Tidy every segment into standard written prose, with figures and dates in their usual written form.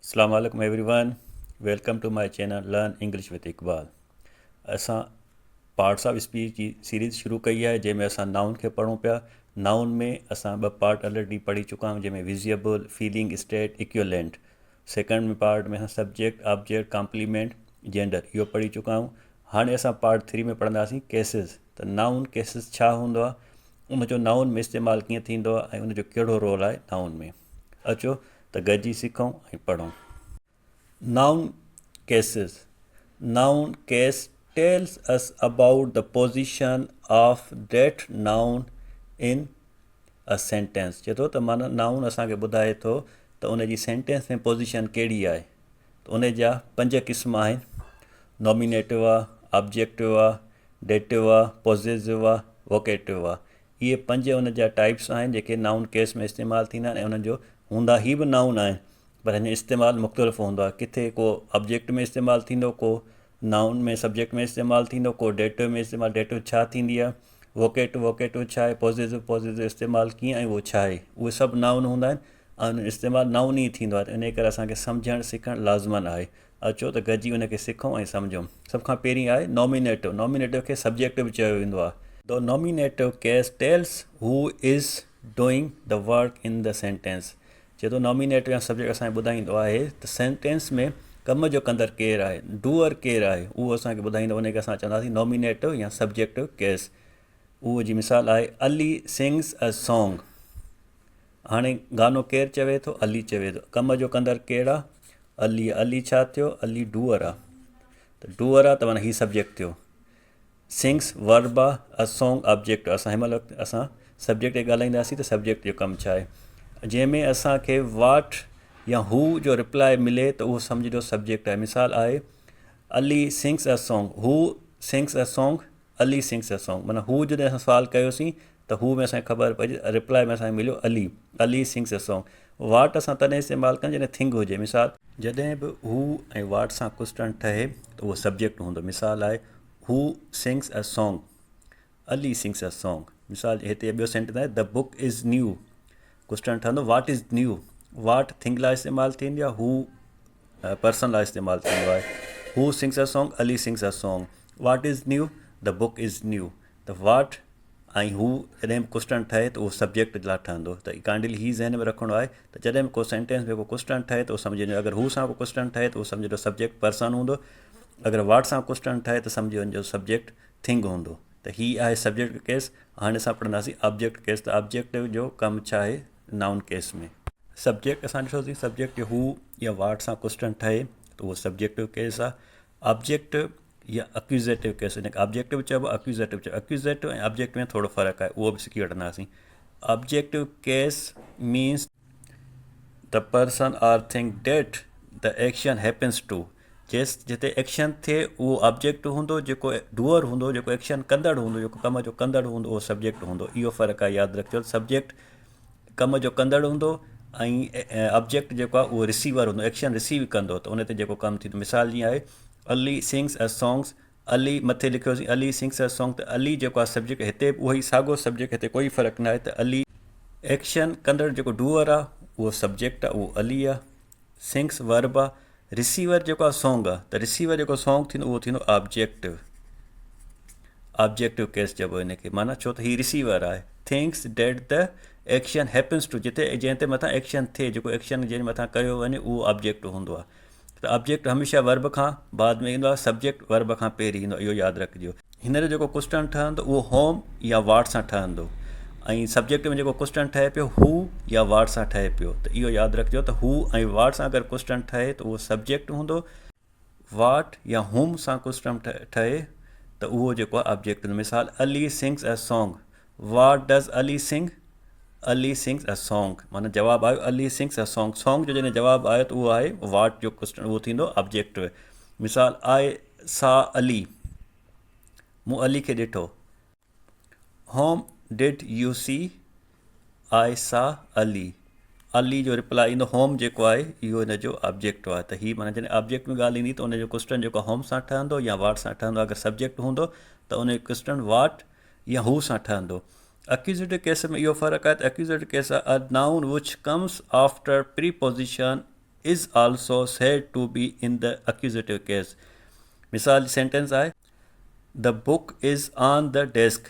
अस्सलाम वालेकुम everyone, welcome to my channel learn English with Iqbal. असां पार्ट्स ऑफ स्पीच जी सीरीज़ शुरू कई आहे जंहिंमें असां नाउन खे पढ़ूं पिया। नाउन में असां ॿ पार्ट ऑलरेडी पढ़ी चुका आहियूं, जंहिंमें विजिएबल, फीलिंग स्टेट, इक्विवेलेंट। सेकेंड में पार्ट में असां सब्जेक्ट, ऑब्जेक्ट, कॉम्प्लीमेंट, जेंडर इहो पढ़ी चुका आहियूं। हाणे असां पार्ट 3 में पढ़ंदासीं केसिस। त नाउन केसिस छा हूंदो आहे, उनजो नाउन में इस्तेमालु कीअं थींदो आहे ऐं उनजो कहिड़ो रोल आहे नाउन में। अचो त गॾिजी सिखूं ऐं पढ़ूं। Noun cases. Noun case tells us about the position of that noun in a sentence. चए थो त माना नाउन असांखे ॿुधाए थो त उन जी सेंटेंस में पोज़ीशन कहिड़ी आहे। त उन जा 5 क़िस्म आहिनि: नॉमिनेटिव आहे, ऑब्जेक्टिव आहे, डेटिव आहे, पोज़ेसिव आहे, वोकेटिव आहे। इहे 5 उन जा टाइप्स आहिनि जेके नाउन केस में इस्तेमालु थींदा आहिनि ऐं उन्हनि जो हूंदा ई बि नाउन आहिनि, पर हिन इस्तेमालु मुख़्तलिफ़ हूंदो आहे। किथे को ऑब्जेक्ट में इस्तेमालु थींदो, को नाउन में सब्जेक्ट में इस्तेमालु थींदो, को डेटिव में इस्तेमालु। डेटिव छा थींदी आहे, वोकेटिव छा आहे, पॉज़िटिव इस्तेमालु कीअं ऐं उहो छा आहे, उहे सभु नाउन हूंदा आहिनि ऐं उन इस्तेमालु नाउन ई थींदो आहे। इन करे असांखे सम्झणु सिखणु लाज़िमन आहे। अचो त गॾिजी उनखे सिखूं ऐं सम्झूं। सभ खां पहिरीं आहे नॉमिनेटिव। नॉमिनेटिव खे सब्जेक्ट बि चयो वेंदो आहे। The nominative case tells who is doing the work in the sentence. चए थो नॉमिनेटिव या सब्जेक्ट असांखे ॿुधाईंदो आहे त सेंटेंस में कम जो कंदड़ केरु आहे, डूअर केरु आहे, उहो असांखे ॿुधाईंदो। उनखे असां चवंदासीं नॉमिनेटिव या सब्जेक्टिव केस। उहो जी मिसाल आहे अली सिंग्स अ सॉन्ग। हाणे गानो केरु चवे थो, अली चवे थो। कम जो कंदड़ केरु आहे, अली। अली छा थियो, अली डूअर आहे। त डूअर आहे त माना हीउ सब्जेक्ट थियो। सिंग्स वर्ब आहे, अ सॉन्ग ऑब्जेक्ट। असां हिन महिल असां सब्जेक्ट खे ॻाल्हाईंदासीं त सब्जेक्ट जो कमु छा आहे। जंहिंमें असांखे वाट या हू जो रिप्लाई मिले त उहो सम्झिजो सब्जेक्ट आहे। मिसाल आहे अली सिंग्स अ सॉन्ग, हू sings a song, Ali sings a song. माना हू जॾहिं असां सुवालु कयोसीं त हू में असांखे ख़बर पइजी, रिप्लाई में असांखे मिलियो Ali, Ali sings a song. What असां तॾहिं इस्तेमालु कयूं जॾहिं थिंग हुजे। मिसाल जॾहिं बि हू ऐं वाट सां क्वेश्चन ठहे त उहो सब्जेक्ट हूंदो। मिसाल आहे who sings a song, Ali sings a song. मिसाल हिते ॿियो सेंटेंस आहे the book is new. Question ठहंदो what is new. What thing लाइ इस्तेमालु थींदी आहे, हू पर्सन लाइ इस्तेमालु थींदो आहे। Who sings a song, Ali sings a song. What is new, the book is new. त वाट ऐं हू जॾहिं बि क्वेश्चन ठहे त उहो सब्जेक्ट लाइ ठहंदो। त काइंडली ही ज़हन में रखिणो आहे त जॾहिं बि को सेंटेंस में को क्वेश्चन ठहे त उहो सम्झिजो। अगरि हू सां को क्वेश्चन ठहे त उहो सम्झिजो सब्जेक्ट पर्सन हूंदो। अगरि वाट सां क्वेश्चन ठहे त सम्झी वञिजो सब्जेक्ट थिंग हूंदो। त ही आहे सब्जेक्ट केस। हाणे असां पढ़ंदासीं ऑब्जेक्ट केस। त ऑब्जेक्ट जो कमु छा आहे नाउन केस में। सब्जेक्ट असां ॾिठोसीं, सब्जेक्ट हू या वाट सां क्वेश्चन ठहे त उहो सब्जेक्टिव केस आहे। ऑब्जेक्ट या अक्यूज़ेटिव केस, हिनखे ऑब्जेक्टिव चइबो, अक्यूज़ेटिव चइबो। अक्यूज़ेटिव ऐं ऑब्जेक्ट में थोरो फ़र्क़ु आहे, उहो बि सिखी वठंदासीं। Objective case means the person or thing that the action happens to. जिते एक्शन थिए उहो ऑब्जेक्ट हूंदो, जेको डूअर हूंदो, जेको एक्शन कंदड़ हूंदो, जेको कम जो कंदड़ हूंदो, उहो सब्जेक्ट हूंदो। इहो फ़र्क़ु आहे, यादि रखिजो। सब्जेक्ट कम जो कंदड़ हूंदो ऐं ऑब्जेक्ट जेको आहे उहो रिसीवर हूंदो, एक्शन रिसीव कंदो, त उन ते जेको कमु थींदो। मिसाल जीअं आहे अली सिंग्स अ सॉन्ग्स। अली मथे लिखियोसीं अली सिंग्स अ सॉन्ग, त अली जेको आहे सब्जेक्ट, हिते बि उहो ई साॻियो सब्जेक्ट, हिते कोई फ़र्क़ु न आहे। त अली एक्शन कंदड़ जेको डूअर आहे उहो सब्जेक्ट आहे, उहो अली आहे। सिंग्स वर्ब आहे। रिसीवर जेको आहे सॉन्ग आहे, त रिसीवर जेको सॉन्ग थींदो उहो थींदो ऑब्जेक्टिव। ऑब्जेक्टिव केस चइबो हिनखे, माना छो त हीउ रिसीवर आहे। Things that the action happens to, जंहिं ते मथां एक्शन थिए, जेको एक्शन जंहिं मथां कयो वञे उहो ऑब्जेक्ट हूंदो आहे। त ऑब्जेक्ट हमेशह वर्ब खां बाद में ईंदो आहे, सब्जेक्ट वर्ब खां पहिरीं ईंदो आहे, इहो यादि रखिजो। हींअर जेको क्वेश्चन ठहंदो उहो होम या वाट सां ठहंदो, ऐं सब्जेक्ट में जेको क्वेश्चन ठहे पियो हू या वाट सां ठहे पियो। त इहो यादि रखिजो त हू ऐं वाट सां अगरि क्वेश्चन ठहे त उहो सब्जेक्ट हूंदो। वाट या होम सां क्वेश्चन ठहे त उहो जेको आहे ऑब्जेक्ट हूंदो। मिसाल Ali sings a song, what does Ali sing, Ali sings a song. माना जवाबु आयो Ali sings a song. Song जो जॾहिं जवाबु आयो त उहो आहे वाट जो क्वेश्चन, उहो थींदो ऑब्जेक्ट। मिसाल आई सा अली, मूं अली खे ॾिठो। होम डिड यू सी, आई सा अली। अली जो रिप्लाई ईंदो, होम जेको आहे इहो हिन जो ऑब्जेक्ट आहे। त हीअ माना जॾहिं ऑब्जेक्ट में ॻाल्हि ईंदी त उनजो क्वेश्चन जेको होम सां ठहंदो या वाट सां ठहंदो। अगरि सब्जेक्ट हूंदो त उनजो क्वेश्चन वाट या हू सां ठहंदो। अक्यूज़ेटिव केस में इहो फ़र्क़ु आहे त अक्यूज़ेटिव केस आहे a noun which comes after preposition is also said to be in the accusative case. मिसाल सेंटेंस आहे the book is on the desk.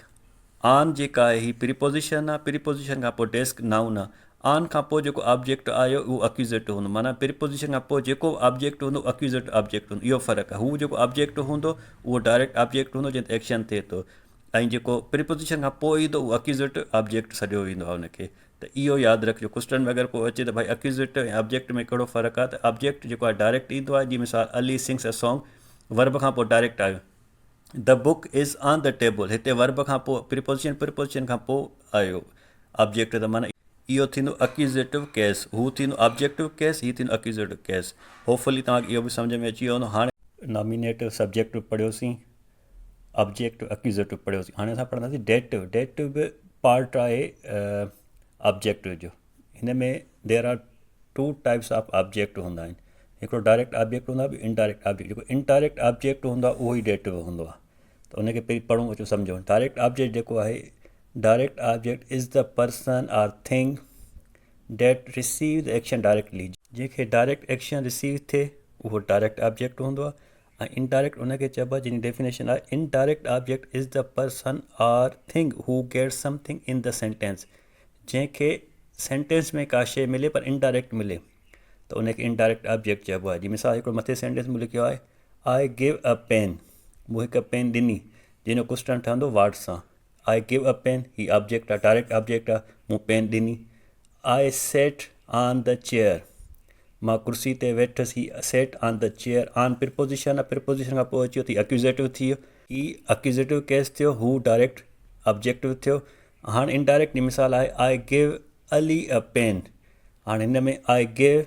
On जेका आहे ही प्रीपोजिशन आहे, प्रीपोजिशन खां पोइ डेस्क नाउन आहे. ऑन खां पोइ जेको ऑब्जेक्ट आयो उहो अक्यूज़ेटिव हूंदो, माना प्रीपोजिशन खां पोइ जेको ऑब्जेक्ट हूंदो अक्यूज़ेटिव ऑब्जेक्ट हूंदो. इहो फ़र्क़ु आहे. हू जेको ऑब्जेक्ट हूंदो उहो डायरेक्ट ऑब्जेक्ट हूंदो जंहिं ते एक्शन थिए थो, ऐं जेको प्रीपोजिशन खां पोइ ईंदो उहो अक्यूज़ेटिव ऑब्जेक्ट सॼो ईंदो आहे हुनखे. त इहो यादि रखिजो. क्वेश्चन में अगरि को अचे त भाई अक्यूज़ेटिव ऐं ऑब्जेक्ट में कहिड़ो फ़र्क़ु आहे, त ऑब्जेक्ट जेको आहे डायरेक्ट ईंदो आहे. जीअं मिसाल Ali sings a song, verb खां पोइ डायरेक्ट आयो. The book is on the table, हिते वर्ब खां पोइ प्रीपोजिशन खां पोइ आयो ऑब्जेक्ट. त माना इहो थींदो अक्यूज़ेटिव केस, हू थींदो ऑब्जेक्टिव केस, हीअ थींदो अक्यूज़ेटिव केस. होपफुली तव्हांखे इहो बि सम्झ में अची वियो हूंदो. हाणे नॉमिनेटिव सब्जेक्टिव पढ़ियोसीं, ऑब्जेक्टिव अक्यूज़ेटिव पढ़ियोसीं. हाणे असां पढ़ंदासीं डेटिव. डेटिव बि पार्ट आहे ऑब्जेक्टिव जो. हिन में there are two types of object हूंदा आहिनि. हिकिड़ो डायरेक्ट ऑब्जेक्ट हूंदो आहे, ॿियो इनडायरेक्ट ऑब्जेक्ट. जेको इनडायरेक्ट ऑब्जेक्ट हूंदो आहे उहो ई डेटिव हूंदो आहे. त उनखे पहिरीं पढ़ूं, अचो सम्झो. डायरेक्ट ऑब्जेक्ट जेको आहे, direct object is the person or thing that receive the action directly. जंहिंखे डायरेक्ट एक्शन रिसीव थिए उहो डायरेक्ट ऑब्जेक्ट हूंदो आहे. ऐं इनडायरेक्ट उनखे चइबो आहे, जंहिंजी डेफिनेशन आहे indirect object is the person or thing who get something in the sentence. जंहिंखे सेंटेंस में का शइ मिले पर इनडायरेक्ट मिले त उनखे इनडायरेक्ट ऑब्जेक्ट चइबो आहे. जीअं मिसाल हिकिड़ो मथे सेंटेंस में लिखियो आहे आई गिव अ पेन, मूं हिकु पेन ॾिनी, जंहिंजो क्वेश्चन ठहंदो वाट सां. आई गिव अ पेन, ही ऑब्जेक्ट आहे, डायरेक्ट ऑब्जेक्ट आहे, मूं पेन ॾिनी. आई सेट ऑन द चेयर, मां कुर्सी ते वेठुसि, ही set on the chair. On preposition आहे, प्रीपोजिशन खां पोइ अची वियो त अक्यूज़ेटिव थी वियो. ही अक्यूज़ेटिव केस थियो, हू डायरेक्ट ऑब्जेक्टिव थियो. हाणे इनडायरेक्ट जी मिसाल आहे I give Ali a pen. हाणे हिन में आई गिव,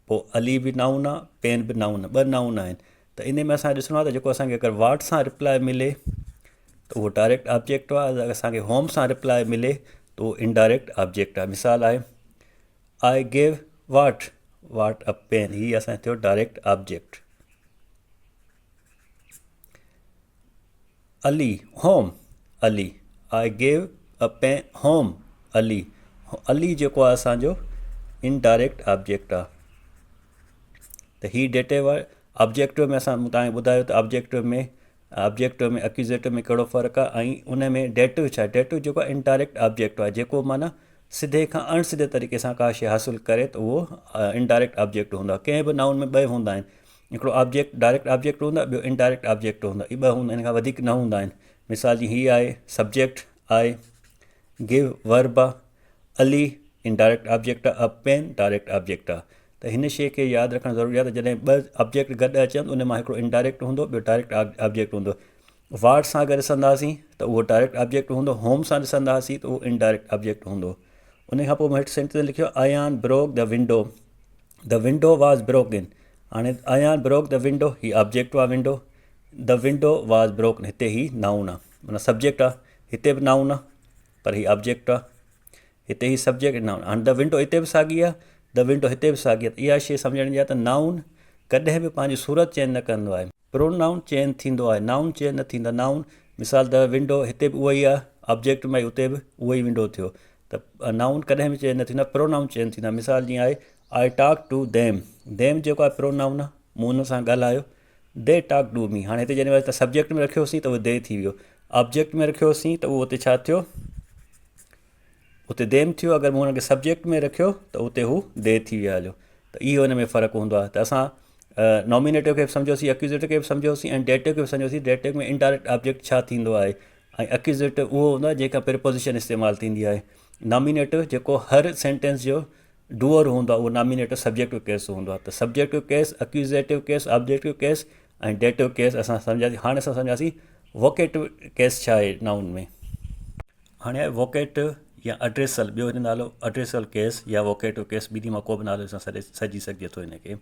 पोइ अली बि नाउन आहे, पेन बि नाउन आहे, ॿ नाउन आहिनि. त इन में असांखे ॾिसणो आहे त जेको असांखे अगरि वाट सां रिप्लाई मिले त उहो डायरेक्ट ऑब्जेक्ट आहे. अगरि असांखे होम सां रिप्लाई मिले त उहो इनडायरेक्ट ऑब्जेक्ट आहे. मिसाल आहे I give what a pen, हीअ असांजो थियो direct object. Ali home Ali, I give a pain home Ali. Ali जेको आहे असांजो इनडायरेक्ट ऑब्जेक्ट आहे. त ही डेटिव आहे. ऑब्जेक्टिव में असां तव्हांखे ॿुधायो त ऑब्जेक्टिव में अक्यूज़ेटिव में कहिड़ो फ़र्क़ु आहे. ऐं उन में डेटिव छा आहे, डेटिव जेको आहे इनडायरेक्ट ऑब्जेक्ट आहे, जेको माना सिधे खां अणसिधे तरीक़े सां का शइ हासिलु करे त उहो इनडायरेक्ट ऑब्जेक्ट हूंदो आहे. कंहिं बि नाउन में ॿ हूंदा आहिनि, हिकिड़ो ऑब्जेक्ट डायरेक्ट ऑब्जेक्ट हूंदो आहे, ॿियो इनडायरेक्ट ऑब्जेक्ट हूंदो आहे. इहे ॿ हूंदा आहिनि, हिन खां वधीक न हूंदा आहिनि. मिसाल जी हीअ आहे सब्जेक्ट आहे, गिव वर्ब आहे, अली इनडायरेक्ट ऑब्जेक्ट आहे, अ पेन डायरेक्ट ऑब्जेक्ट आहे. त हिन शइ खे यादि रखणु ज़रूरी आहे त जॾहिं ॿ ऑब्जेक्ट गॾु अचनि उन मां हिकिड़ो इनडायरेक्ट हूंदो, ॿियो डायरेक्ट ऑब्जेक्ट हूंदो. वाट सां अगरि ॾिसंदासीं त उहो डायरेक्ट ऑब्जेक्ट हूंदो, होम सां ॾिसंदासीं त उहो इनडायरेक्ट ऑब्जेक्ट हूंदो. उन खां पोइ मां हेठि सेंटेंस लिखियो आयान ब्रोक द विंडो वाज़ ब्रोकन. हाणे आयान ब्रोक द विंडो, ही ऑब्जेक्ट आहे विंडो. द विंडो वाज़ ब्रोकन, हिते ही नाउन आहे, माना सब्जेक्ट आहे. हिते बि नाउन आहे पर ही ऑब्जेक्ट आहे. हिते ही सब्जेक्ट नाउन. हाणे द विंडो हिते बि साॻी आहे, द विंडो हिते बि साॻी आहे. त इहा शइ सम्झण जी आहे त नाउन कॾहिं बि पंहिंजी सूरत चेंज न कंदो आहे. प्रोनाउन चेंज थींदो आहे, नाउन चेंज न थींदो. नाउन मिसाल द विंडो हिते बि उहो ई आहे, ऑब्जेक्ट में उते बि उहो ई विंडो थियो. त नाउन कॾहिं बि चेंज न थींदो आहे, प्रोनाउन चेंज थींदा. मिसाल जीअं आहे I talk to them, them जेको आहे प्रोनाउन आहे, मूं हुन सां ॻाल्हायो. दे टॉक टू मी, हाणे हिते जॾहिं त सब्जेक्ट में रखियोसीं त उहो दे थी वियो, ऑब्जेक्ट में रखियोसीं त उहो उते छा थियो, उते देम थियो. अगरि मूं हुनखे सब्जेक्ट में रखियो त उते हू दे थी वियो हलियो. त इहो हिन में फ़र्क़ु हूंदो आहे. त असां नॉमिनेटिव खे बि सम्झोसीं, अक्यूज़ेटिव खे बि सम्झोसीं, ऐं डेटिव खे बि सम्झोसीं. डेटिव में इनडायरेक्ट ऑब्जेक्ट छा थींदो आहे, ऐं अक्यूज़ेटिव उहो हूंदो आहे जेका प्रीपोजिशन इस्तेमालु थींदी आहे. नॉमिनेटिव जेको हर सेंटेंस जो डूअर हूंदो आहे, उहो नॉमिनेटिव सब्जेक्टिव केस हूंदो आहे. त subjective case, accusative case, objective case ऐं डेटिव केस असां सम्झासीं. हाणे असां सम्झासीं वोकेटिव केस छा आहे नाउन में. हाणे आहे वोकेटिव या एड्रेसल, ॿियो हिन नालो एड्रेसल केस या वोकेटिव केस, ॿिन्ही मां को बि नाले सां सॼी सघिजे थो हिनखे.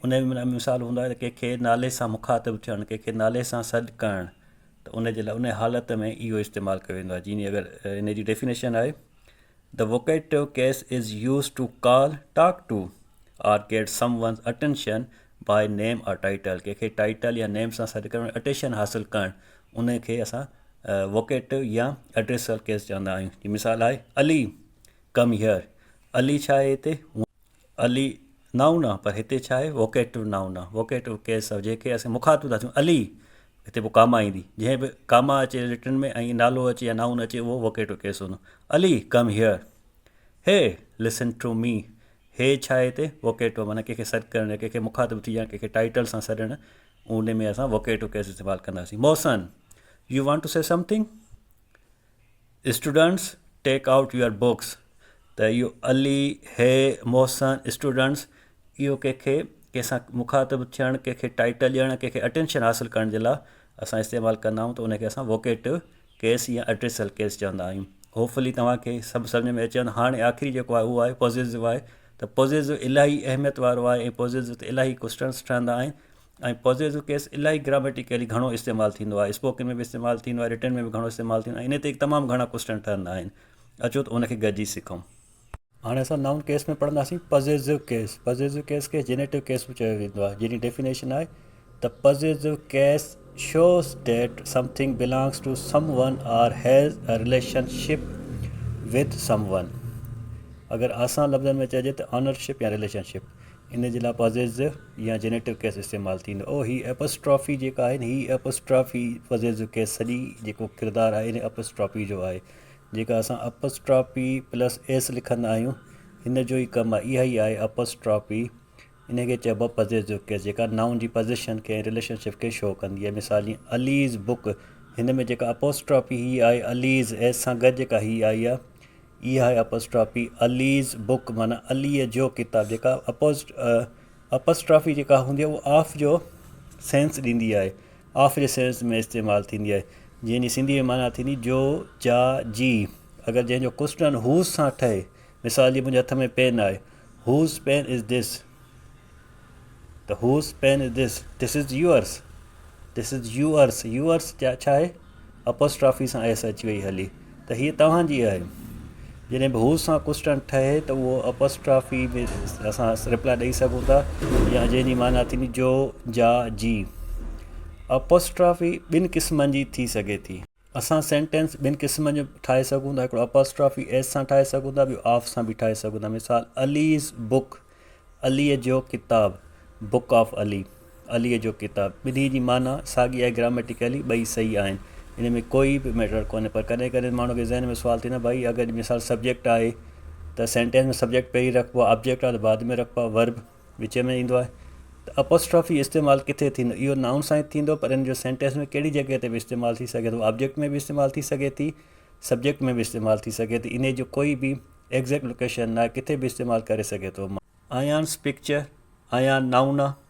उन में मिसाल हूंदो आहे त कंहिंखे नाले सां मुखातिबु थियणु, कंहिंखे नाले सां सॾु करणु, त उन जे लाइ उन हालत में इहो इस्तेमालु कयो वेंदो आहे. जीअं अगरि इन जी डेफिनेशन आहे the vocative case is use to call, talk to or get someone's attention by name or title. कंहिंखे टाइटल या नेम सां सॾु करणु, अटेंशन हासिलु करणु, उनखे असां वोकेटिव या एड्रेसल केस चवंदा आहियूं. जी मिसाल आहे अली कम हियर. अली छा आहे हिते, अली नाउन आहे पर हिते छा आहे वोकेटिव नाउन आहे वोकेटिव केस आहे जेके असां मुखातिब था थियूं अली हिते पोइ कामा ईंदी जंहिं बि कामा अचे रिटर्न में ऐं नालो अचे या नाउन अचे उहो वोकेटिव केस हूंदो Ali come here hey listen to me hey छा आहे हिते वोकेटिव माना कंहिंखे सॾु करणु कंहिंखे मुखातिब थी या कंहिंखे टाइटल सां सॾणु उन में असां वोकेटिव केस इस्तेमालु कंदासीं Mohsin you want to say something students take out your books त इहो अली हे मोहसन स्टूडेंट्स इहो कंहिंखे कंहिंसां मुखातिब थियणु कंहिंखे टाइटल ॾियणु कंहिंखे अटेंशन हासिलु करण जे लाइ असां इस्तेमालु कंदा आहियूं त उनखे असां वोकेटिव केस या एड्रेसल केस चवंदा आहियूं होपफुली तव्हांखे सभु सम्झ में अचे हाणे आख़िरी जेको आहे उहो आहे पॉज़िटिव आहे त पॉज़िटिव इलाही अहमियत वारो आहे ऐं पॉज़िटिव ते इलाही क्वेश्चन्स ठहंदा आहिनि ऐं पॉज़िटिव केस इलाही ग्रामेटिकली घणो इस्तेमालु थींदो आहे स्पोकन में बि इस्तेमालु थींदो आहे रिटन में बि घणो इस्तेमालु थींदो आहे इन ते तमामु घणा क्वेश्चन ठहंदा आहिनि अचो त उनखे गॾिजी सिखूं हाणे असां नाउन केस में पढ़ंदासीं पॉज़िटिव केस खे जेनेटिव केस बि चयो वेंदो आहे जंहिंजी डेफिनेशन आहे त positive case shows that something belongs to someone or has a relationship with someone अगर आसान लफ़्ज़नि में चइजे त ऑनरशिप या रिलेशनशिप इन जे लाइ पॉज़िटिव या जेनेटिव केस इस्तेमालु थींदो ही एपोस्ट्रॉफी जेका आहे ही एपोस्ट्रॉफी पॉज़िटिव केस सॼी जेको किरदारु आहे इन एपोस्ट्रॉफी जो आहे जेका असां एपोस्ट्रॉफी प्लस एस लिखंदा आहियूं हिन जो ई कमु आहे इहा ई आहे एपोस्ट्रॉफी इनखे चइबो आहे पॉज़िटिव केस जेका नाउन जी पोज़ीशन खे रिलेशनशिप खे शो कंदी आहे मिसाल जीअं अलीज़ बुक हिन में जेका एपोस्ट्रॉफी ही आहे अलीज़ एस सां गॾु जेका ही आई आहे इहा आहे एपोस्ट्रॉफी अलीज़ बुक माना अलीअ जो किताबु जेका एपोस्ट्रॉफी जेका हूंदी आहे उहा ऑफ जो सेंस ॾींदी आहे ऑफ जे सेंस में इस्तेमालु थींदी आहे जंहिंजी सिंधी में माना थींदी जो जा जी अगरि जंहिंजो क्वेश्चन हूज़ सां ठहे मिसाल जी मुंहिंजे हथ में पेन आहे हूज़ पेन इज़ दिस त whose pen is this is yours छा आहे एपोस्ट्रॉफी सां एस अची वई हली त हीअ तव्हांजी आहे जॾहिं बि हूज़ सां क्वेश्चन ठहे त उहो एपोस्ट्रॉफी में असां रिप्लाई ॾेई सघूं था या जंहिंजी माना थींदी जो जा जी एपोस्ट्रॉफी ॿिनि क़िस्मनि जी थी सघे थी असां सेंटेंस ॿिनि क़िस्मनि जो ठाहे सघूं था हिकिड़ो एपोस्ट्रॉफी एस सां ठाहे सघूं था ॿियो ऑफ सां बि ठाहे सघूं था मिसाल अलीज़ बुक अलीअ जो किताबु बुक ऑफ अलीअ जो किताबु ॿिन्ही जी माना साॻी आहे ग्रामेटिकली ॿई सही आहिनि इन में कोई बि मैटर कोन्हे पर कॾहिं कॾहिं माण्हू खे ज़हन में सुवाल थींदो आहे भाई अगरि मिसाल सब्जेक्ट आहे त सेंटेंस में सब्जेक्ट पहिरीं रखिबो आहे ऑब्जेक्ट आहे त बाद में रखिबो आहे वर्ब विच में ईंदो आहे त एपोस्ट्रॉफी इस्तेमालु किथे थींदो इहो नाउन सां ई थींदो पर इन जो सेंटेंस में कहिड़ी जॻह ते बि इस्तेमालु थी सघे थो ऑब्जेक्ट में बि इस्तेमालु थी सघे थी सब्जेक्ट में बि इस्तेमालु थी सघे थी इन जो कोई बि एग्ज़ैक्ट लोकेशन न आहे किथे बि इस्तेमालु करे सघे थो आयान्स पिक्चर आयान नाउन आहे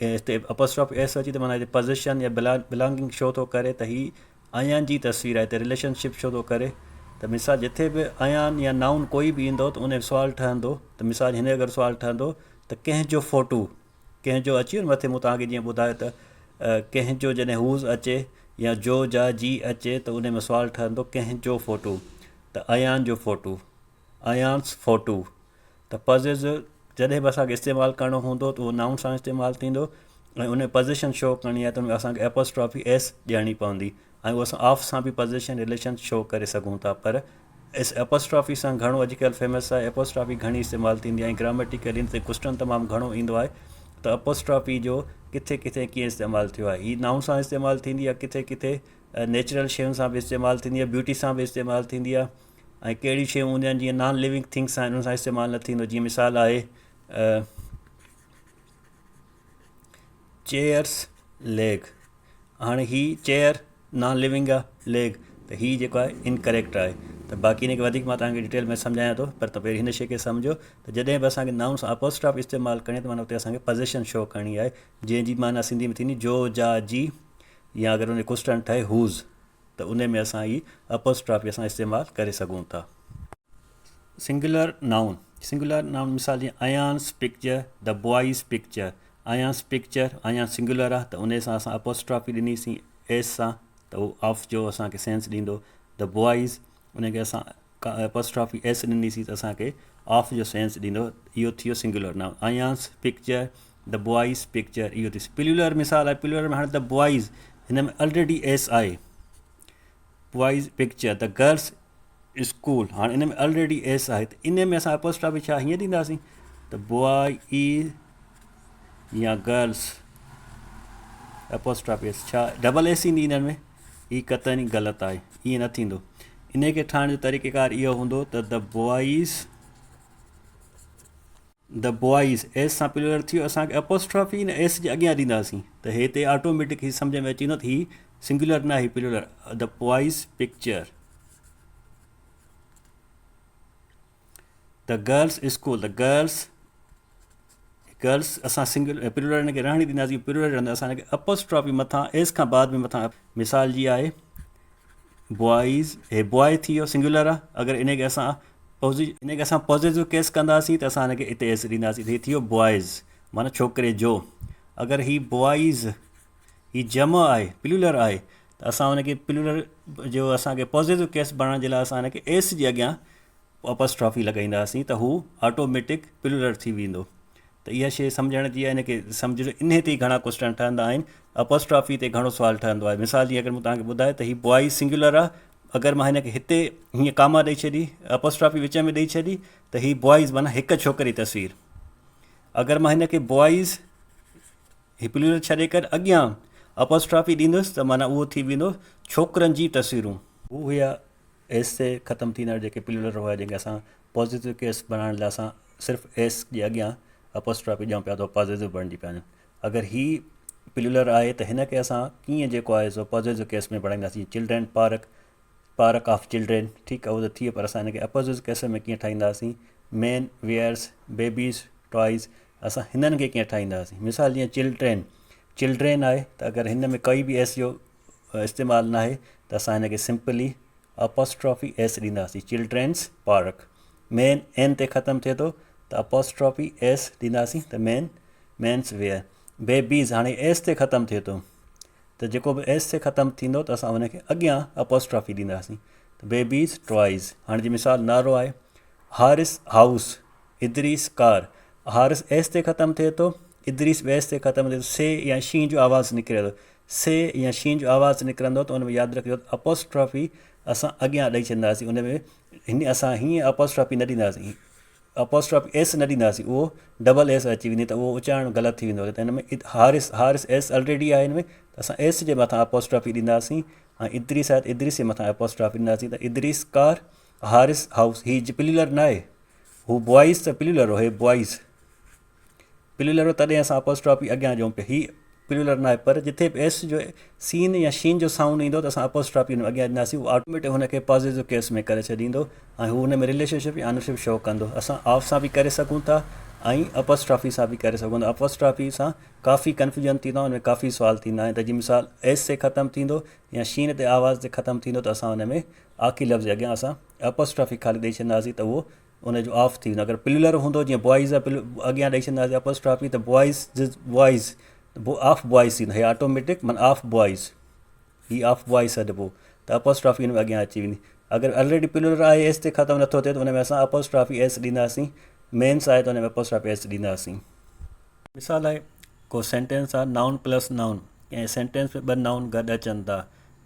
हिते एपोस्ट्रॉफी एस अची त माना हिते पोज़ीशन या बिलोंगिंग शो थो करे त हीअ अयान जी तस्वीर आहे हिते रिलेशनशिप शो थो करे त मिसाल जिथे बि अयान या नाउन कोई बि ईंदो त उन जो सुवालु ठहंदो त मिसाल हिन अगरि सुवालु ठहंदो त कंहिंजो फ़ोटू कंहिंजो अची वियो मथे मूं तव्हांखे जीअं ॿुधायो त कंहिंजो जॾहिं हूज़ अचे या जो जा जी अचे त उन में सुवालु ठहंदो कंहिंजो फ़ोटू त अयान जो फ़ोटू अयान्स फ़ोटू त पॉज़िटिव जॾहिं बि असांखे इस्तेमालु करिणो हूंदो त उहो नाउन सां इस्तेमालु थींदो ऐं उन पोज़ीशन शो करणी आहे त उनमें असांखे एपोस्ट्रॉफी एस ॾियणी पवंदी ऐं उहो असां ऑफ सां बि पोज़ीशन रिलेशन शो करे सघूं था पर एपोस्ट्रॉफी सां घणो अॼुकल्ह फेमस आहे एपोस्ट्रॉफी घणी इस्तेमालु थींदी आहे ऐं ग्रामेटिकली इन ते क्वेश्चन तमामु घणो ईंदो आहे त एपोस्ट्रॉफी जो किथे किथे कीअं इस्तेमालु थियो आहे हीअ नाउन सां इस्तेमालु थींदी आहे किथे किथे नेचुरल शयुनि सां बि इस्तेमालु थींदी आहे ब्यूटी सां बि इस्तेमालु थींदी आहे ऐं कहिड़ी शयूं हूंदियूं आहिनि जीअं नॉन लिविंग थिंग्स आहिनि उन सां इस्तेमालु न थींदो जीअं मिसाल आहे चेयर्स लेग हाणे ही चेयर नॉन लिविंग आहे लेग त हीअ जेको आहे इनकरेक्ट आहे त बाक़ी हिनखे वधीक मां तव्हांखे डिटेल में सम्झायां थो पर त पहिरीं हिन शइ खे सम्झो त जॾहिं बि असांखे नाउन सां एपोस्ट्रॉफी इस्तेमालु करणी त माना उते असांखे पोज़ीशन शो करणी आहे जंहिंजी माना सिंधी में थींदी जो जा जी या अगरि उन क्वेश्चन ठहे हूज़ त उन में असां ही एपोस्ट्रॉफी असां इस्तेमालु करे सघूं था सिंगुलर नाउन मिसाल जीअं Ayan's picture the boys picture Ayan's picture Ayan singular आहे त उन सां असां एपोस्ट्रॉफी ॾिनीसीं एस सां त उहो ऑफ जो असांखे सेंस ॾींदो द बॉइज़ उनखे असां एपोस्ट्रॉफी एस ॾिनीसीं त असांखे ऑफ जो सेंस ॾींदो इहो थी वियो singular noun Ayan's picture the boys picture इहो थी प्लूरल मिसाल आहे प्लूरल में हाणे द बॉइज़ हिन में ऑलरेडी एस आहे boys picture the girls school हाणे इन में ऑलरेडी एस आहे त इन में असां एपोस्ट्रॉफी छा हीअं ॾींदासीं त बॉय इज़ या गर्ल्स एपोस्ट्रॉफी एस छा डबल एस ईंदी इन्हनि में? ही क़तई ग़लति आहे, ईअं न थींदो। इन खे ठाहिण जो तरीक़ेकार इहो हूंदो त द बॉइज़ एस सां प्लूरल थियो, असांखे एपोस्ट्रॉफी न एस जे अॻियां ॾींदासीं त हिते ऑटोमेटिक ही सम्झ में अची वेंदो त ही सिंगुलर न आहे, plural. The boys picture, the girls school, the girls असां सिंगुलर प्लूरल हिनखे रहण ई ॾींदासीं, प्लूरल रहंदो। असांखे एपोस्ट्रॉफी मथां एस खां बाद में मथां मिसाल जी आहे बॉइज़, हे बॉय थी वियो सिंगुलर आहे। अगरि इनखे असां पॉज़िटिव केस कंदासीं त असां हिनखे हिते एस ॾींदासीं, हे थी वियो बॉइज़ माना छोकिरे जो। अगरि ही बॉइज़ ही जम आहे, प्लूरल आहे, त असां हुनखे प्लूरल जो असांखे पॉज़िटिव केस बणाइण जे लाइ असां हिनखे एस जे अॻियां एपोस्ट्रॉफी लॻाईंदासीं त हू ऑटोमेटिक प्लूरल थी वेंदो। त इहा शइ सम्झण जी आहे, हिनखे सम्झो। इन ते घणा क्वेश्चन ठहंदा आहिनि, एपोस्ट्रॉफी ते घणो सुवालु ठहंदो आहे। मिसाल जी अगरि मूं तव्हांखे ॿुधाए त ही बॉइज़ सिंगुलर आहे, अगरि मां हिनखे हिते हीअं कामा ॾेई छॾी, एपोस्ट्रॉफी विच में ॾेई छॾी, त ही बॉइज़ माना हिकु छोकिरी तस्वीर। अगरि मां हिनखे बॉइज़ ही प्लूरल छॾे करे अॻियां एपोस्ट्रॉफी ॾींदुसि त माना उहो थी वेंदो छोकिरनि जी तस्वीरूं। हू हुआ एस ते ख़तमु थींदड़ जेके प्लूरल हुआ, जंहिंखे असां पॉज़िटिव केस बणाइण लाइ असां सिर्फ़ु एस जे अॻियां एपोस्ट्रॉफी ॾियूं पिया, त पॉज़िटिव बणिजी पिया वञनि। अगरि ही प्लूरल आहे त हिनखे असां कीअं जेको आहे सो पॉज़िटिव केस में बणाईंदासीं। चिल्ड्रेन पार्क ऑफ चिल्ड्रेन, ठीकु आहे, उहो त थी वियो, पर असां हिनखे अपोज़िटिव केस में कीअं ठाहींदासीं। मैन वेयर्स बेबीज़ टॉयज़, असां हिननि खे कीअं ठाहींदासीं। मिसाल जीअं चिल्ड्रेन आहे, त अगरि हिन में कोई बि एस जो इस्तेमालु न आहे त असां हिनखे सिंपली एपोस्ट्रॉफी एस ॾींदासीं, चिल्ड्रेन्स पार्क। मैन एन ते ख़तमु थिए थो त एपोस्ट्रॉफी एस ॾींदासीं त मेन्स वेयर। बेबीज़ हाणे एस ते ख़तमु थिए थो, त जेको बि एस ते ख़तमु थींदो त असां हुनखे अॻियां एपोस्ट्रॉफी ॾींदासीं, त बेबीज़ टॉयज़। हाणे जी मिसाल नालो आहे Haris house, Idris car. Haris S ते ख़तमु थिए थो, इदरीस एस ते ख़तमु थिए थो, से या शीं जो आवाज़ु निकिरे थो, से या शीं जो आवाज़ु निकिरंदो त उन में यादि रखिजो एपोस्ट्रॉफी असां अॻियां ॾेई छॾींदासीं। उन में असां हीअं एपोस्ट्रॉफी न ॾींदासीं, एपोस्ट्रॉफी एस न ॾींदासीं, उहो डबल एस अची वेंदी, त उहो उचारण ग़लति थी वेंदो। त हिन में हारिस एस ऑलरेडी आहे, हिन में त असां एस जे मथां एपोस्ट्रॉफी ॾींदासीं। ऐं इदरीस आहे त इदरीस जे मथां एपोस्ट्रॉफी ॾींदासीं, त इदरीस कार हारिस हाउस। ही प्लूरल न आहे, हू बॉइज़ त प्लूरल हो, हे बॉइज़ प्लूरल हो, तॾहिं असां एपोस्ट्रॉफी अॻियां ॾियूं पिया। ही प्लूरल न आहे, पर जिथे बि एस जो सीन या शीन जो साउंड ईंदो त असां एपोस्ट्रॉफी हुन अॻियां ॾींदासीं, उहो ऑटोमेटिक हुनखे पॉज़िटिव केस में करे छॾींदो, ऐं हू हुन में रिलेशनशिप या अनशिप शो कंदो। असां ऑफ सां बि करे सघूं था ऐं एपोस्ट्रॉफी सां बि करे सघूं था। एपोस्ट्रॉफी सां काफ़ी कन्फ्यूजन थींदो आहे, हुन में काफ़ी सुवाल थींदा आहिनि। त जीअं मिसाल एस ते ख़तमु थींदो या शीन ते आवाज़ ते ख़तमु थींदो, त असां हुन में आख़िरी लफ़्ज़ जे अॻियां असां एपोस्ट्रॉफी ख़ाली ॾेई छॾींदासीं, त उहो उनजो ऑफ थी वेंदो। अगरि प्लूरल हूंदो जीअं बॉइज़ आहे, अॻियां ॾेई छॾींदासीं एपोस्ट्रॉफी, त बॉइज़ ऑफ बॉइज़ थींदो, हे ऑटोमेटिक माना ऑफ बॉइज़, ही ऑफ बॉइज़ सॾिबो, त एपोस्ट्रॉफी हुन में अॻियां अची वेंदी। अगरि ऑलरेडी प्लूरल आहे, एस ते ख़तमु नथो थिए, त हुन में असां एपोस्ट्रॉफी एस ॾींदासीं। मेन्स आहे त हुन में एपोस्ट्रॉफी एस ॾींदासीं। मिसाल आहे को सेंटेंस आहे नाउन प्लस नाउन, कंहिं सेंटेंस में ॿ नाउन गॾु अचनि था,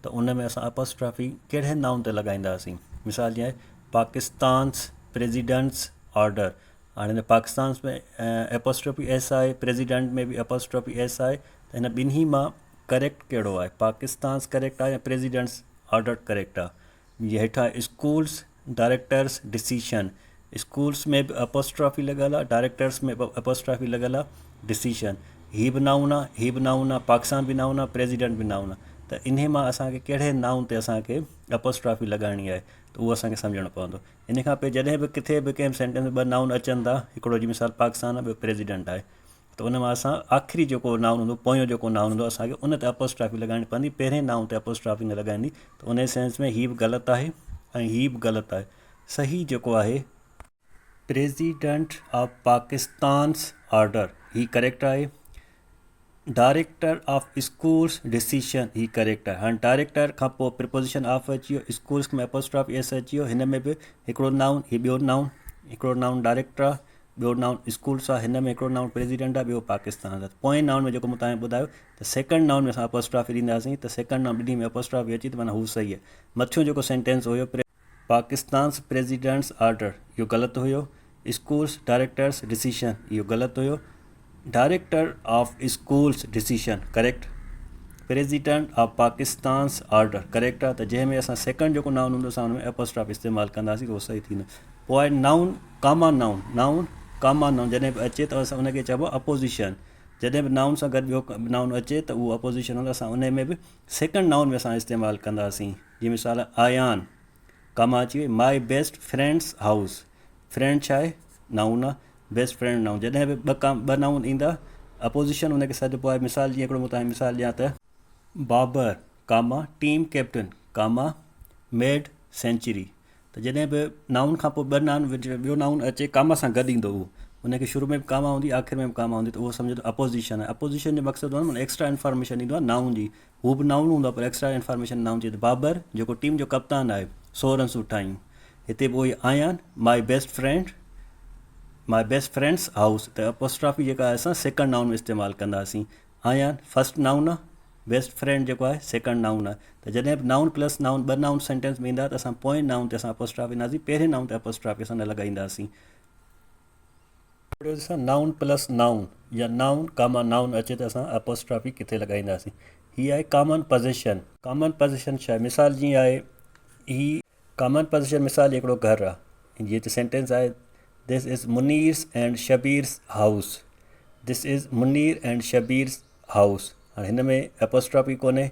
त उन में असां एपोस्ट्रॉफी कहिड़े नाउन ते लॻाईंदासीं। मिसाल जीअं पाकिस्तान्स प्रेसिडेंट्स ऑर्डर। हाणे हिन पाकिस्तान में एपोस्ट्रॉफी एस आहे, प्रेसिडेंट में बि एपोस्ट्रॉफी एस आहे, त हिन ॿिन्ही मां करेक्ट कहिड़ो आहे, पाकिस्तान्स करेक्ट आहे या प्रेसिडेंट्स ऑर्डर करेक्ट आहे। जीअं हेठां स्कूल्स डायरेक्टर्स डिसीशन, स्कूल्स में बि एपोस्ट्रॉफी लॻल आहे, डायरेक्टर्स में बि एपोस्ट्रॉफी लॻल आहे, डिसीशन ही बि नाउन आहे, ही बि नाउन आहे, पाकिस्तान बि नाउन आहे, प्रेसिडेंट बि नाउन आहे। त इन मां असांखे कहिड़े नाउन ते असांखे एपोस्ट्रॉफी लॻाइणी आहे, त उहो असांखे सम्झणो पवंदो। इन खां पोइ जॾहिं बि किथे बि कंहिं सेंटेंस में ॿ नाउन अचनि था, हिकिड़ो जी मिसाल पाकिस्तान आहे, ॿियो प्रेसिडेंट आहे, त उन मां असां आख़िरी जेको नाउन हूंदो, पोयों जेको नाउन हूंदो, असांखे उन ते एपोस्ट्रॉफी लॻाइणी पवंदी, पहिरें नाउन ते एपोस्ट्रॉफी न लॻाइणी। त उन सेंस में ही बि ग़लति आहे ऐं ही बि ग़लति आहे। सही जेको आहे प्रेसिडेंट ऑफ पाकिस्तान्स ऑर्डर, ही करेक्ट आहे। डायरेक्टर ऑफ स्कूल्स डिसीशन, ही करेक्ट आहे। हाणे डायरेक्टर खां पोइ प्रिपोजिशन ऑफ अची वियो, स्कूल्स में एपोस्ट्रॉफी एस अची वियो, हिन में बि हिकिड़ो नाउन, ही ॿियो नाउन, हिकिड़ो नाउन डायरेक्टर आहे, ॿियो नाउन स्कूल्स आहे, हिन में हिकिड़ो नाउन प्रेसिडेंट आहे, ॿियो पाकिस्तान आहे। पोएं नाउन में जेको मूं तव्हांखे ॿुधायो, त सेकंड नाउन में असां एपोस्ट्रॉफी ॾींदासीं, त सेकंड नाउन ॿिन्ही में एपोस्ट्रॉफी अची, त माना हू सही आहे। मथियों जेको सेंटेंस हुयो पाकिस्तान्स प्रेसिडेंट्स ऑर्डर, इहो ग़लति हुयो। स्कूल्स डायरेक्टर्स डिसीशन इहो ग़लति हुयो। Director of schools decision correct. President of Pakistan's order correct आहे। त जंहिंमें असां सेकंड जेको नाउन हूंदो असां हुन में एपोस्ट्रॉफ इस्तेमालु कंदासीं त उहो सही थींदो। पोइ आहे noun common noun. Noun common noun जॾहिं बि अचे त असां उनखे चइबो आहे अपोज़िशन। जॾहिं बि नाउन सां गॾु ॿियो नाउन अचे त उहो अपोज़िशन हूंदो। असां उन में बि सेकंड नाउन में असां इस्तेमालु कंदासीं। जीअं मिसाल आयान कमा अची वई। My best friends house. Friend छा आहे नाउन आहे, बेस्ट फ्रेंड नाउन। जॾहिं बि ॿ नाउन ईंदा अपोज़िशन उनखे सॾिबो आहे। मिसाल जीअं हिकिड़ो मां तव्हांखे मिसाल ॾियां त बाबर कामा टीम कैप्टन कामा मेड सेंचुरी। त जॾहिं बि नाउन खां पोइ ॿियो नाउन अचे कामा सां गॾु ईंदो उहो, उनखे शुरू में बि कामा हूंदी आख़िर में बि कामा हूंदी त उहो सम्झो त अपोज़िशन आहे। अपोज़िशन जो मक़सदु हूंदो आहे एक्स्ट्रा इन्फॉर्मेशन ईंदो आहे नाउन जी। हू बि नाउन हूंदो आहे पर एक्स्ट्रा इन्फॉर्मेशन नाउन जी। त बाबर जेको टीम जो कप्तान आहे 100 रन्स ठाहियूं। हिते बि उहो ई आयान माई बेस्ट फ्रेंड्स हाउस। त अपोस्ट्रॉफी जेका आहे असां सेकंड नाउन में इस्तेमालु कंदासीं। आयान फर्स्ट नाउन आहे, बेस्ट फ्रेंड जेको आहे सेकंड नाउन आहे। त जॾहिं बि नाउन प्लस नाउन ॿ नाउन सेंटेंस में ईंदा त असां पोएं नाउन ते असां अपोस्ट्रॉफी ईंदासीं, पहिरें नाउन ते अपोस्ट्रॉफी असां न लॻाईंदासीं। नाउन प्लस नाउन या नाउन कामा नाउन अचे त असां अपोस्ट्रॉफी किथे लॻाईंदासीं। हीअ आहे कॉमन पोज़ीशन। कॉमन पोज़ीशन छा आहे? मिसाल जीअं आहे ही कॉमन पोज़ीशन मिसाल हिकिड़ो घरु आहे। जीअं त सेंटेंस आहे this is Munir's and Shabir's house. This is Munir and Shabir's house. हाणे हिन में एपोस्ट्रॉफी कोन्हे,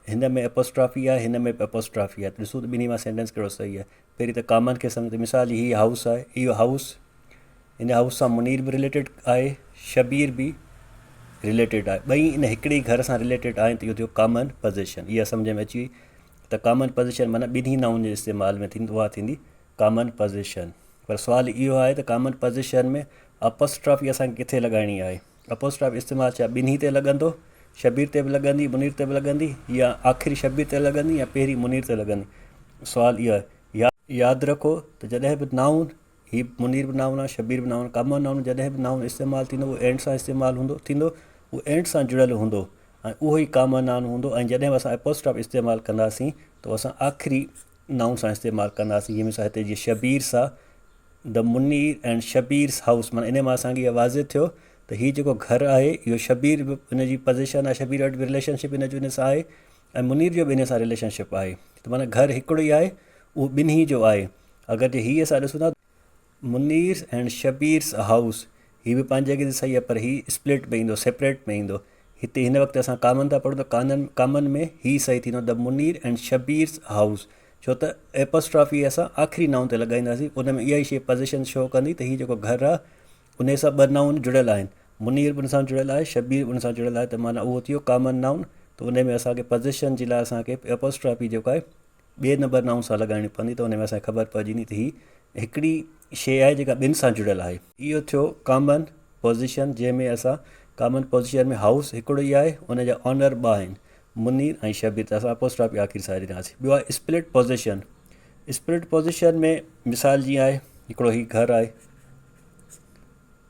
हिन में एपोस्ट्रॉफी आहे, हिन में बि एपोस्ट्रॉफी आहे। ॾिसो त ॿिन्ही मां सेंटेंस कहिड़ो सही आहे। पहिरीं त कॉमन खे सम्झो त मिसाल हीअ हाउस आहे, इहो हाउस, हिन हाउस सां मुनीर बि रिलेटेड आहे, शबीर बि रिलेटेड आहे। ॿई इन हिकिड़े घर सां रिलेटेड आहिनि त इहो थियो कॉमन पोज़ीशन। इहा सम्झ में अची वई त कॉमन पोज़ीशन माना ॿिन्ही नाउन जे इस्तेमाल में थींदी, उहा थींदी कॉमन पोज़ीशन। पर सुवालु इहो आहे त कॉमन पोज़ीशन में अपोस्ट्रॉफी असांखे किथे लॻाइणी आहे? अपोस्ट्रॉफी इस्तेमालु छा ॿिन्ही ते लॻंदो, शबीर ते बि लॻंदी, मुनीर ते बि लॻंदी, या आख़िरी शबीर ते लॻंदी या पहिरीं मुनीर ते लॻंदी? सुवालु इहो आहे। यादि रखो त जॾहिं बि नाउन, हीअ मुनीर बि नाउन आहे, शबीर बि नाउन, कॉमन नाउन जॾहिं बि नाउन इस्तेमालु थींदो उहो एंड सां इस्तेमालु थींदो, उहो एंड सां जुड़ियल हूंदो ऐं उहो ई कॉमन नाउन हूंदो। ऐं जॾहिं बि असां एपोस्ट्रॉफी इस्तेमालु कंदासीं त असां आख़िरी नाउन सां इस्तेमालु कंदासीं। जीअं मिसाल हिते जीअं शबीर्स आहे, the Munir and Shabir's house, माना इन मां असांखे इहा वाज़िह थियो त हीअ जेको घरु आहे इहो शबीर बि इन जी पोज़ीशन आहे, शबीर वटि बि रिलेशनशिप इन जो इन सां आहे ऐं मुनीर जो बि इन सां रिलेशनशिप आहे। त माना घरु हिकिड़ो ई आहे, उहो ॿिन्ही जो आहे। अगरि जे हीअ असां ॾिसूं था मुनीर एंड शबीर्स हाउस, हीअ बि पंहिंजी जॻह ते सही आहे पर हीअ स्प्लिट में ईंदो, सेपरेट में ईंदो। हिते हिन वक़्तु असां कॉमन था पढ़ूं त कॉमन में हीअ सही थींदो the Munir and Shabir's house. छो त एपोस्ट्रॉफी असां आख़िरी नाउन ते लॻाईंदासीं, उन में इहा ई शइ पोज़ीशन शो कंदी त हीअ जेको घरु आहे उन सां ॿ नाउन जुड़ियल आहिनि, मुनीर बि उन सां जुड़ियल आहे, शबीर बि उन सां जुड़ियल आहे। त माना उहो थियो कॉमन नाउन। त उन में असांखे पोज़ीशन जे लाइ असांखे एपोस्ट्रॉफी जेको आहे ॿिए नंबर नाउन सां लॻाइणी पवंदी, त उन में असांखे ख़बर पइजी त हीअ हिकिड़ी शइ आहे जेका ॿिनि सां जुड़ियल आहे। इहो थियो कॉमन पोज़ीशन, जंहिंमें असां कॉमन पोज़ीशन में हाउस हिकिड़ो ई आहे, उन जा ऑनर ॿ आहिनि, मुनीर ऐं शबीर। त असां अपोस्ट्रॉफी आख़िर सां ॾींदासीं। ॿियो आहे स्प्लिट पोज़ीशन। स्प्लिट पोज़ीशन में मिसाल जीअं आहे हिकिड़ो हीउ घरु आहे,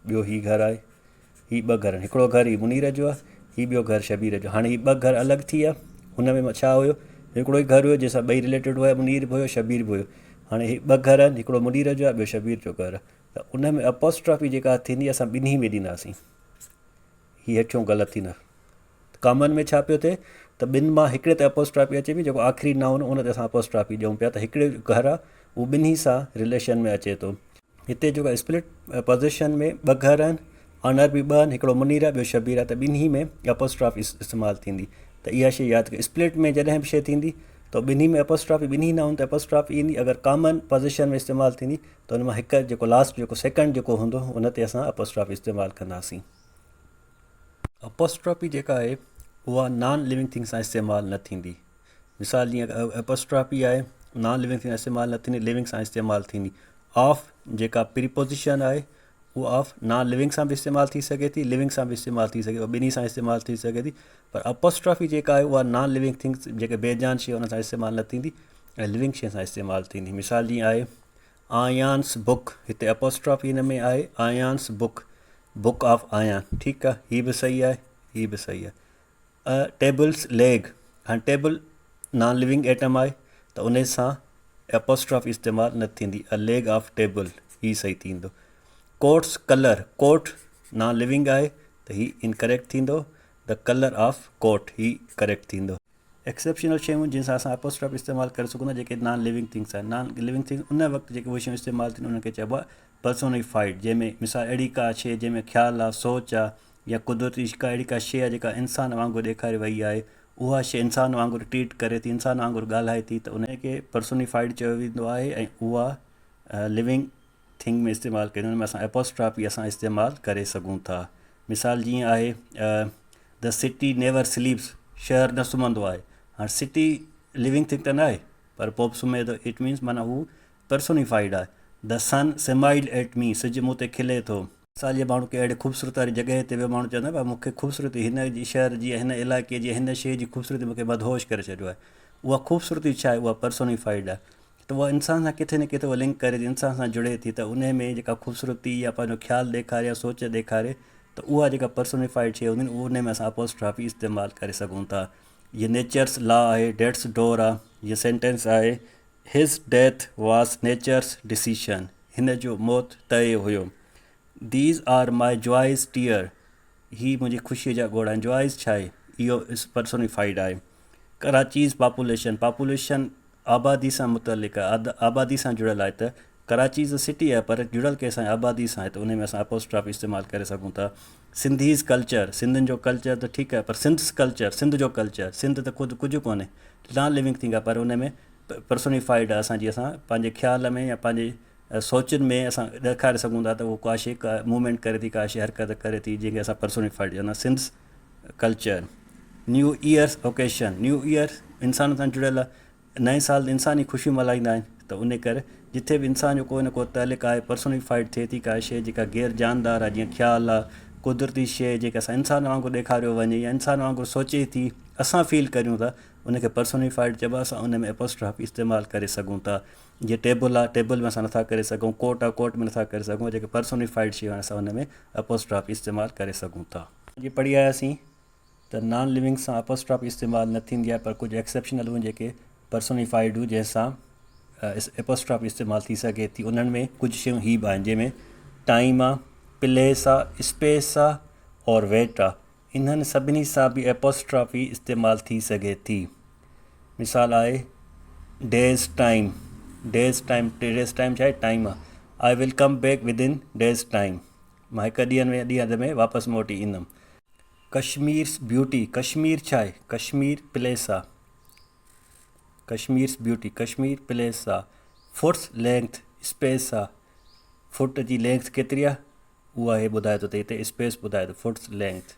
ॿियो हीउ घरु आहे, हीउ ॿ घर आहिनि। हिकिड़ो घरु हीउ मुनीर जो आहे, हीउ ॿियो घरु शबीर जो। हाणे हीउ ॿ घर अलॻि थी विया, हुन में छा हुयो, हिकिड़ो ई घरु हुयो जंहिंसां ॿई रिलेटेड हुया, मुनीर बि हुयो शबीर बि हुयो। हाणे हीउ ॿ घर आहिनि, हिकिड़ो मुनीर जो आहे, ॿियो शबीर जो घरु आहे। त उन में अपोस्ट्रॉफी जेका थींदी असां ॿिन्ही में ॾींदासीं। हीअ हेठियों ग़लति थींदा। कॉमन में छा पियो थिए त ॿिनि मां हिकिड़े ते अपोस्ट्रॉफी अचे पई, जेको आख़िरी नाउन उन ते असां अपोस्ट्रॉफी ॾियूं पिया, त हिकिड़े घरु आहे उहो ॿिन्ही सां रिलेशन में अचे थो। हिते जेको स्प्लिट पोज़ीशन में ॿ घर आहिनि, ऑनर बि ॿ आहिनि, हिकिड़ो मुनीर आहे ॿियो शबीर आहे, त ॿिन्ही में अपोस्ट्रॉफी इस्तेमालु थींदी। त इहा शइ यादि कयो, स्प्लिट में जॾहिं बि शइ थींदी त ॿिन्ही में अपोस्ट्रॉफी, ॿिन्ही नाउन ते अपोस्ट्रॉफी ईंदी। अगरि कॉमन पोज़ीशन में इस्तेमालु थींदी त उन मां हिकु जेको लास्ट जेको सेकंड जेको हूंदो उन ते असां अपोस्ट्रॉफी इस्तेमालु कंदासीं। अपोस्ट्रॉफी जेका आहे उहा नॉन लिविंग थिंग सां इस्तेमालु न थींदी। मिसाल जीअं एपोस्ट्रॉफी आहे नॉन लिविंग थिंग सां इस्तेमालु न थींदी, लिविंग सां इस्तेमालु थींदी। ऑफ जेका प्रीपोज़ीशन आहे उहा ऑफ नॉन लिविंग सां बि इस्तेमालु थी सघे थी, लिविंग सां बि इस्तेमालु थी सघे, ॿिन्ही सां इस्तेमालु थी सघे थी। पर अपोस्ट्रॉफी जेका आहे उहा नॉन लिविंग थिंग्स जेके बेजान शइ उन सां इस्तेमालु न थींदी ऐं लिविंग शइ सां इस्तेमालु थींदी। मिसाल जीअं आहे आयान्स बुक, हिते अपोस्ट्रॉफी हिन में आहे आयान्स बुक, बुक ऑफ आयान। ठीकु आहे, हीअ बि सही आहे, हीअ बि सही आहे। टेबल्स लेग, हाणे टेबल नॉन लिविंग एटम आहे त उन सां एपोस्ट्रॉफी इस्तेमालु न थींदी, अ लेग ऑफ टेबल, हीअ सही थींदो। कोट्स कलर, कोट नॉन लिविंग आहे त ही इनकरेक्ट थींदो, द कलर ऑफ कोट ही करेक्ट थींदो। एक्सेप्शनल शयूं जिन सां असां एपोस्ट्रॉफ इस्तेमालु करे सघूं था जेके नॉन लिविंग थिंग्स आहिनि। नॉन लिविंग थिंग्स उन वक़्तु जेके उहे शयूं इस्तेमालु थींदियूं उनखे चइबो आहे पर्सोनिफाइड, जंहिंमें मिसाल अहिड़ी का शइ जंहिंमें ख़्यालु आहे, सोच आहे या कुदरती का अहिड़ी का शइ आहे जेका इंसान वांगुरु ॾेखारे वई आहे, उहा शइ इंसान वांगुरु ट्रीट करे थी, इंसान वांगुरु ॻाल्हाए थी, त उनखे पर्सोनिफाइड चयो वेंदो आहे ऐं उहा लिविंग थिंग में इस्तेमालु कयूं, उन में असां एपोस्ट्रॉफी असां इस्तेमालु करे सघूं था। मिसाल जीअं आहे द सिटी नेवर स्लीप्स, शहर न सुम्हंदो आहे। हाणे सिटी लिविंग थिंग त न आहे पर पोइ बि सुम्हे थो, इट मीन्स माना हू पर्सोनिफाइड आहे। The sun smiled at me, सिॼु मूं ते खिले थो। मिसाल जे माण्हू खे अहिड़े ख़ूबसूरत वारी जॻहि ते वियो माण्हू चवंदो आहे मूंखे ख़ूबसूरती हिन जी शहर जी, हिन इलाइक़े जी, हिन शइ जी ख़ूबसूरती मूंखे मदहोश करे छॾियो आहे। उहा ख़ूबसूरती छा आहे, उहा पर्सोनिफाइड आहे, त उहा इंसान सां किथे न किथे उहा लिंक करे थी, इंसान सां जुड़े थी, त उन में जेका ख़ूबसूरती या पंहिंजो ख़्यालु ॾेखारे या सोच ॾेखारे, त उहा जेका पर्सोनिफाइड शइ हूंदी आहिनि उन में असां एपोस्ट्रॉफी इस्तेमालु करे सघूं था। ये नेचर्स लॉ आहे, डेट्स डोर आहे, ये सेंटेंस आहे हिज डेथ वॉज नेचर्स डिसीशन, हिन जो मौत तय हुयो। दीज आर माई जॉइज़ टीयर, ही मुंहिंजी ख़ुशीअ जा ॻोढ़ आहिनि। जॉइज़ छा आहे, इहो पर्सोनिफाइड आहे। कराचीज़ पॉपुलेशन, पॉपुलेशन आबादी सां मुतलिक़ आहे, आबादी सां जुड़ियल आहे, त कराची त सिटी आहे पर जुड़ियल कंहिंसां आबादी सां आहे, त उन में असां एपोस्ट्रॉफी इस्तेमालु करे सघूं था। सिंधीज़ कल्चर, सिंधियुनि जो कल्चर त ठीकु आहे पर सिंध्स कल्चर, सिंध जो कल्चर, सिंध त ख़ुदि कुझु कोन्हे, नॉन लिविंग थिंग आहे पर उन में पर्सोनिफाइड आहे। असांजी असां पंहिंजे ख़्याल में या पंहिंजे सोचनि में असां ॾेखारे सघूं था त उहो का शइ का मूवमेंट करे थी, का शइ हरकत करे थी, जंहिंखे असां पर्सोनिफाइड चवंदा Sindh's culture. New year's occasion, new year इंसान सां जुड़ियल आहे, नए साल इंसानी ख़ुशी मल्हाईंदा आहिनि, त उन करे जिथे बि इंसान जो को न को तालिक़ आहे, पर्सोनिफाइड थिए थी का शइ जेका गैर जानदार आहे, जीअं ख़्यालु आहे, कुदरती शइ जेका असां इंसान वांगुरु ॾेखारियो वञे या इंसान वांगुरु सोचे थी, असां फील करियूं था, उनखे पर्सोनिफाइड चइबो आहे। असां उन में एपोस्ट्रॉफी इस्तेमालु करे सघूं था। जीअं टेबल आहे, टेबल में असां नथा करे सघूं, कोट आहे, कोट में नथा करे सघूं, जेके पर्सोनिफाइड शयूं आहिनि असां उन में एपोस्ट्रॉफी इस्तेमालु करे सघूं था। जीअं पढ़ी आयासीं त नॉन लिविंग सां एपोस्ट्रॉफी इस्तेमालु न थींदी आहे पर कुझु एक्सेप्शनल हुयूं जेके पर्सोनिफाइड हुयूं जंहिंसां एपोस्ट्रॉफी इस्तेमालु थी सघे थी। उन्हनि में कुझु शयूं ही बि आहिनि जंहिंमें टाइम आहे, प्लेस आहे, स्पेस आहे और वेट आहे। इन्हनि सभिनी सां बि एपोस्ट्रॉफी इस्तेमालु थी सघे थी। मिसाल आहे days time, days time, days time छा आहे, टाइम आहे। I will come back with in days time, मां हिकु ॾींहं में वापसि मोटी ईंदुमि। कश्मीर्स ब्यूटी, कश्मीर छा आहे, कश्मीर प्लेस आहे, कश्मीर्स ब्यूटी, कश्मीर प्लेस आहे। फुट्स लेंथ, स्पेस आहे, फुट जी लेंथ केतिरी आहे उहा हे ॿुधाए थो, त हिते स्पेस ॿुधाए थो, फुट्स लेंथ।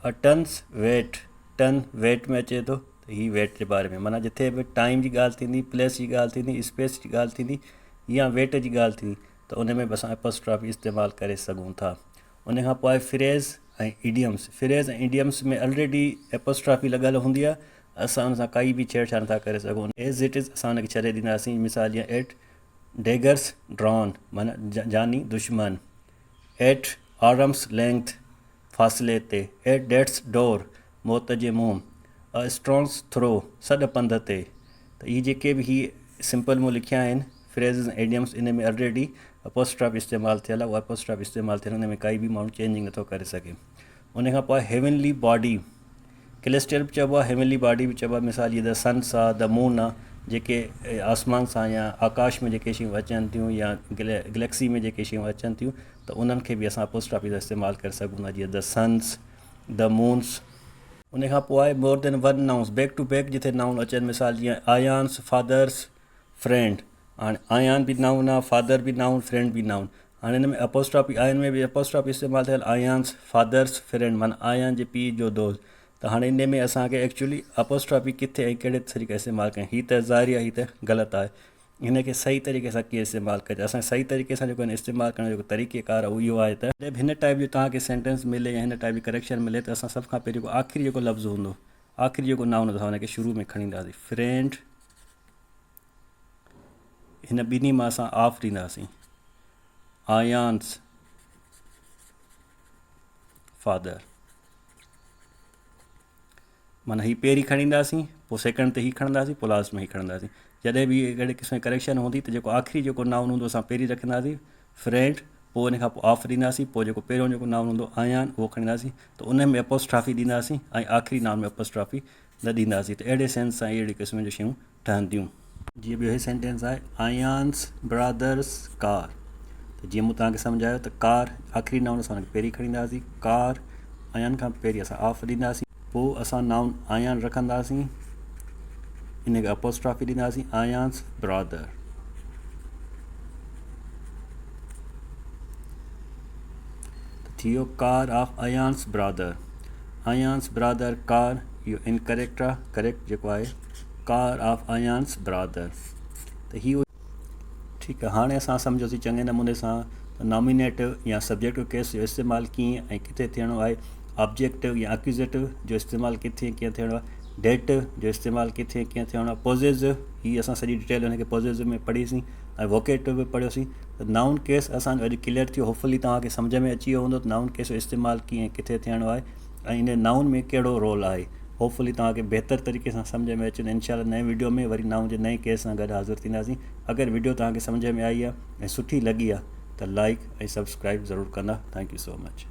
अ टन्स वेट, टन वेट में अचे थो, त ही वेट जे बारे में, माना जिथे बि टाइम जी ॻाल्हि थींदी, प्लेस जी ॻाल्हि थींदी, स्पेस जी ॻाल्हि थींदी या वेट जी ॻाल्हि थींदी, त उन में बि असां एपोस्ट्रॉफी इस्तेमालु करे सघूं था। उन खां पोइ आहे फ्रेज़ ऐं इडियम्स। फ्रेज़ ऐं इडियम्स में ऑलरेडी एपोस्ट्रॉफी लॻल हूंदी आहे, असां उन सां काई बि छेड़छाड़ नथा करे सघूं, एज़ इट इज़ असां उनखे छॾे ॾींदासीं। मिसाल जीअं एट डेगर्स ड्रॉन, माना जानी दुश्मन। एट आर्म्स लेंथ, फ़ासिले ते। एट डेथ्स डोर, मौत जे मुंहुं। अ स्टोन्स थ्रो, सॾ पंध ते। त इहे जेके बि सिंपल मूं लिखिया आहिनि फ्रेज़ ऐं इडियम्स, इन में ऑलरेडी एपोस्ट्रॉफी इस्तेमालु थियल आहे, उहा एपोस्ट्रॉफी इस्तेमालु थियल, उन में काई बि माण्हू चेंजिंग नथो करे सघे। उन खां पोइ हेवनली बॉडी, कैलेस्टियल बि चइबो आहे, हेवनली बॉडी बि चइबो आहे। मिसाल जीअं द सन्स आहे, द मून आहे, जेके आसमान सां या आकाश में जेके शयूं अचनि थियूं या गैलेक्सी में जेके शयूं अचनि थियूं, त उन्हनि खे बि असां एपोस्ट्रॉफी जो इस्तेमालु करे सघूं था, जीअं द सन्स, द मून्स। उन खां पोइ आहे more than one nouns, back to back जिथे नाउन अचनि। मिसाल जीअं आयान्स, फादर्स, फ्रेंड। हाणे आयान बि नाउन आहे, फादर बि नाउन, फ्रेंड बि नाउन। हाणे हिन में एपोस्ट्रॉफी, आयन में बि एपोस्ट्रॉफी इस्तेमालु थियल, आयान्स, फादर्स, फ्रेंड, माना आयान जे पीउ जो दोस्त। त हाणे इन में असांखे एक्चुअली एपोस्ट्रॉफी किथे ऐं कहिड़े तरीक़े इस्तेमालु कयूं, हीअ त ज़ाहिरी आहे, हीअ त ग़लति आहे। हिन खे सही तरीक़े सां कीअं इस्तेमालु कजे, असां सही तरीक़े सां जेको इस्तेमालु करण जो जेको तरीक़ेकार आहे उहो इहो आहे त जॾहिं हिन टाइप जो तव्हांखे सेंटेंस मिले या हिन टाइप जी करेक्शन मिले, त असां सभ खां पहिरीं जेको आख़िरी जेको लफ़्ज़ हूंदो, आख़िरी जेको नाउन असां हुनखे शुरू में खणी ईंदासीं। फ्रेंड, हिन ॿिन्ही मां असां ऑफ ॾींदासीं। आयान्स, फादर, माना हीअ पहिरीं खणी ईंदासीं, पोइ सेकेंड ते हीअ खणंदासीं, पोइ लास्ट में हीअ खणंदासीं। जॾहिं बि अहिड़े क़िस्म जी करेक्शन हूंदी त जेको आख़िरी जेको नाउन हूंदो असां पहिरीं रखंदासीं फ्रेंड, पोइ इन खां पोइ ऑफ ॾींदासीं, पोइ जेको पहिरियों जेको नाउन हूंदो आयान उहो खणी ईंदासीं, त उन में एपोस्ट्राफी ॾींदासीं ऐं आख़िरी नाउन में एपोस्ट्राफी न ॾींदासीं। त अहिड़े सेंस सां अहिड़ी क़िस्म जूं शयूं ठहंदियूं। जीअं ॿियो ही सेंटेंस आहे आयान्स ब्रदर्स कार। त जीअं मूं तव्हांखे सम्झायो त कार आख़िरी नाउन असां हुनखे पहिरीं खणी ईंदासीं, कार आयान खां पहिरीं असां ऑफ ॾींदासीं, पोइ असां नाउन आयान रखंदासीं, इन खे एपोस्ट्राफी ॾींदासीं आयान्स ब्रदर। थी वियो car of Ayan's brother. Ayan's brother car इहो इनकरेक्ट आहे, करेक्ट जेको आहे कार ऑफ आयान्स ब्रदर। त इहो ठीकु आहे। हाणे असां सम्झोसीं चङे नमूने सां त नॉमिनेटिव या सब्जेक्टिव केस जो इस्तेमालु कीअं ऐं किथे थियणो आहे, ऑब्जेक्टिव या एक्यूज़ेटिव जो इस्तेमालु किथे कीअं थियणो आहे, डेटिव जो इस्तेमालु किथे कीअं थियणो आहे, पॉज़ेसिव हीअ असां सॼी डिटेल हुनखे पॉज़ेसिव में पढ़ीसीं ऐं वोकेटिव बि पढ़ियोसीं। त नाउन केस असांजो अॼु क्लियर थियो, होपफुली तव्हांखे सम्झ में अची वियो हूंदो त नाउन केस जो इस्तेमालु कीअं किथे थियणो आहे ऐं इन नाउन में कहिड़ो रोल आहे। होपफुली तव्हांखे बहितर तरीक़े सां सम्झ में अचे। इंशाल्लाह नए वीडियो में वरी नाउन जे नए केस सां गॾु हाज़िर थींदासीं। अगरि वीडियो तव्हांखे सम्झ में आई आहे ऐं सुठी लॻी आहे त लाइक ऐं सब्सक्राइब ज़रूरु कंदा। Thank you so much.